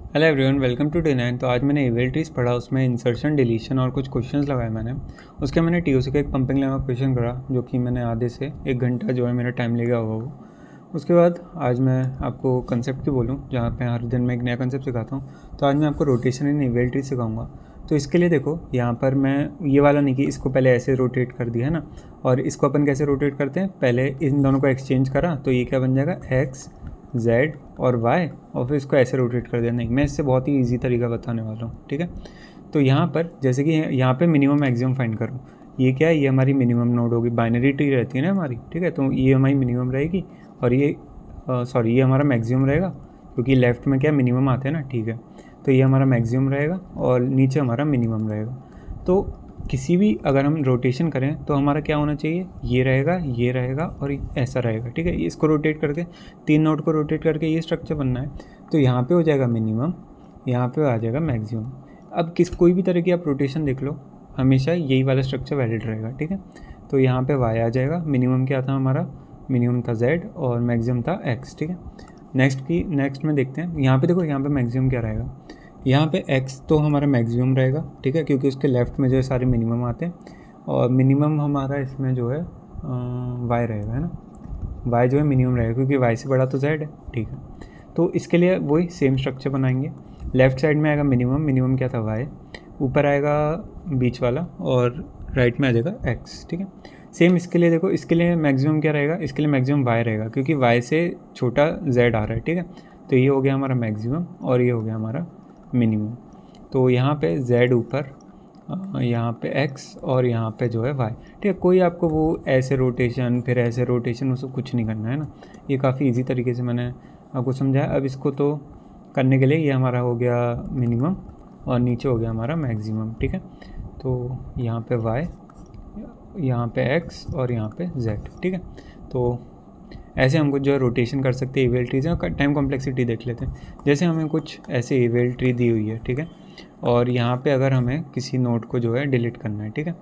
Hello everyone, welcome to day 9। तो आज मैंने इवेल ट्रीज पढ़ा, उसमें इंसर्शन, डिलीशन और कुछ क्वेश्चंस लगाए मैंने। उसके मैंने टीओसी का एक पंपिंग लेमा क्वेश्चन करा, जो कि मैंने आधे से 1 घंटा जो है मेरा टाइम ले गया होगा वो। उसके बाद आज मैं आपको कंसेप्ट की बोलूँ, जहाँ पे हर दिन मैं एक नया कंसेप्ट सिखाता हूँ। तो आज मैं आपको रोटेशन इन इवेल ट्रीज सिखाऊंगा। तो इसके लिए देखो, यहाँ पर मैं ये वाला नहीं कि इसको पहले ऐसे रोटेट कर दिया है ना, और इसको अपन कैसे रोटेट करते हैं, पहले इन दोनों को एक्सचेंज करा तो ये क्या बन जाएगा, एक्स z और y, और फिर इसको ऐसे रोटेट कर दिया। नहीं, मैं इससे बहुत ही इजी तरीका बताने वाला हूँ, ठीक है। तो यहाँ पर जैसे कि यहाँ पे मिनिमम मैक्सिमम फाइंड करो, ये क्या है, ये हमारी मिनिमम नोड होगी। बाइनरी ट्री रहती है ना हमारी, ठीक है। तो ये हमारी मिनिमम रहेगी और ये सॉरी ये हमारा मैक्सिमम रहेगा, क्योंकि लेफ्ट में क्या मिनिमम आते हैं ना, ठीक है। तो ये हमारा मैक्सिमम रहेगा और नीचे हमारा मिनिमम रहेगा। तो किसी भी अगर हम रोटेशन करें तो हमारा क्या होना चाहिए, ये रहेगा और ऐसा रहेगा, ठीक है। इसको रोटेट करके 3 नोड को रोटेट करके ये स्ट्रक्चर बनना है। तो यहाँ पे हो जाएगा मिनिमम, यहाँ पे आ जाएगा मैक्सिमम। अब कोई भी तरह की आप रोटेशन देख लो, हमेशा यही वाला स्ट्रक्चर वैलिड रहेगा, ठीक है। तो यहाँ पे y आ जाएगा, मिनिमम क्या था हमारा, मिनिमम था z और मैक्सिमम था x, ठीक है। नेक्स्ट में देखते हैं, यहाँ पे देखो, यहाँ पे मैक्सिमम क्या रहेगा, यहाँ पे x तो हमारा मैक्सिमम रहेगा, ठीक है, क्योंकि उसके लेफ़्ट में जो है सारे मिनिमम आते हैं। और मिनिमम हमारा इसमें जो है y रहेगा, है ना। y जो है मिनिमम रहेगा, क्योंकि y से बड़ा तो z है, ठीक है। तो इसके लिए वही सेम स्ट्रक्चर बनाएंगे। लेफ़्ट साइड में आएगा मिनिमम क्या था y, ऊपर आएगा बीच वाला और राइट में आ जाएगा x, ठीक है। सेम इसके लिए देखो, इसके लिए मैक्सिमम क्या रहेगा, इसके लिए मैक्सिमम y रहेगा, क्योंकि y से छोटा z आ रहा है, ठीक है। तो ये हो गया हमारा मैक्सिमम और ये हो गया हमारा मिनिमम। तो यहाँ पे z ऊपर, यहाँ पे x और यहाँ पे जो है y, ठीक है। कोई आपको वो ऐसे रोटेशन फिर ऐसे रोटेशन वो सब कुछ नहीं करना है ना। ये काफ़ी इजी तरीके से मैंने आपको समझाया। अब इसको तो करने के लिए ये हमारा हो गया मिनिमम और नीचे हो गया हमारा मैक्सिमम, ठीक है। तो यहाँ पे y, यहाँ पे x और यहाँ पे z, ठीक है। तो ऐसे हम कुछ जो है रोटेशन कर सकते हैं इवेल ट्री से। टाइम कॉम्प्लेक्सिटी देख लेते हैं। जैसे हमें कुछ ऐसे इवेल ट्री दी हुई है, ठीक है, और यहाँ पे अगर हमें किसी नोड को जो है डिलीट करना है, ठीक है।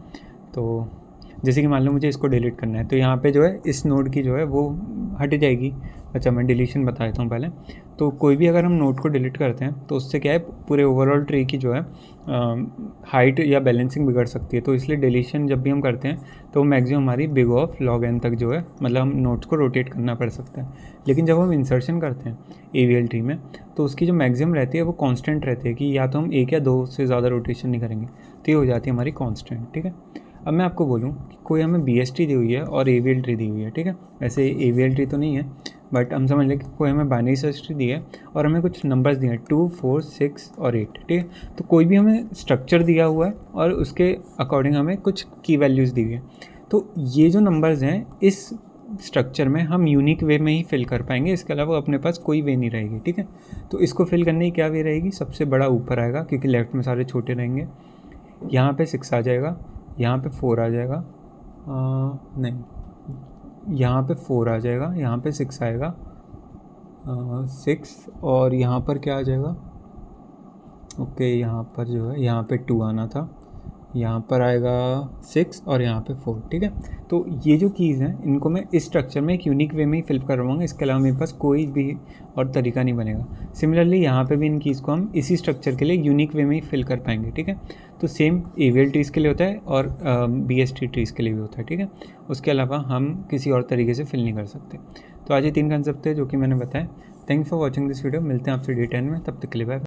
तो जैसे कि मान लो मुझे इसको डिलीट करना है, तो यहाँ पे जो है इस नोड की जो है वो हट जाएगी। अच्छा, मैं डिलीशन बता देता हूँ पहले। तो कोई भी अगर हम नोड को डिलीट करते हैं तो उससे क्या है, पूरे ओवरऑल ट्री की जो है हाइट या बैलेंसिंग बिगड़ सकती है। तो इसलिए डिलीशन जब भी हम करते हैं तो मैक्सिमम हमारी बिग ऑफ log n तक जो है, मतलब हम नोड्स को रोटेट करना पड़ सकता है। लेकिन जब हम इंसर्शन करते हैं AVL ट्री में, तो उसकी जो मैक्सिमम रहती है वो कांस्टेंट रहती है, कि या तो हम 1 या 2 से ज़्यादा रोटेशन नहीं करेंगे, तो ये हो जाती है हमारी कांस्टेंट, ठीक है। अब मैं आपको बोलूँ कि कोई हमें BST दी हुई है और AVL ट्री दी हुई है, ठीक है। वैसे AVL ट्री तो नहीं है, बट हम समझ लें कि कोई हमें बाइनरी सर्च ट्री दी है और हमें कुछ नंबर्स दिए हैं 2, 4, 6 और 8, ठीक है। तो कोई भी हमें स्ट्रक्चर दिया हुआ है और उसके अकॉर्डिंग हमें कुछ की वैल्यूज़ दी हुई है। तो ये जो नंबर्स हैं, इस स्ट्रक्चर में हम यूनिक वे में ही फिल कर पाएंगे, इसके अलावा अपने पास कोई वे नहीं रहेगी, ठीक है। तो इसको फिल करने की क्या वे रहेगी, सबसे बड़ा ऊपर आएगा, क्योंकि लेफ्ट में सारे छोटे रहेंगे। यहाँ पे 6 आ जाएगा, यहाँ पे 4 आ जाएगा, नहीं, यहाँ पे 4 आ जाएगा, यहाँ पे 6 आएगा, 6, और यहाँ पर क्या आ जाएगा, ओके, यहाँ पर जो है, यहाँ पे 2 आना था, यहाँ पर आएगा 6 और यहाँ पे 4, ठीक है। तो ये जो कीज़ हैं, इनको मैं इस स्ट्रक्चर में एक यूनिक वे में ही फिल करवाऊँगा, इसके अलावा मेरे पास कोई भी और तरीका नहीं बनेगा। सिमिलरली यहाँ पे भी इन कीज़ को हम इसी स्ट्रक्चर के लिए यूनिक वे में ही फिल कर पाएंगे, ठीक है। तो सेम AVL ट्रीज़ के लिए होता है और BST ट्रीज़ के लिए भी होता है, ठीक है। उसके अलावा हम किसी और तरीके से फिल नहीं कर सकते। तो आज ये 3 कंसेप्ट थे जो कि मैंने बताए। Thanks for watching this video. मिलते हैं आपसे डे 10 में, तब तक के लिए बाय।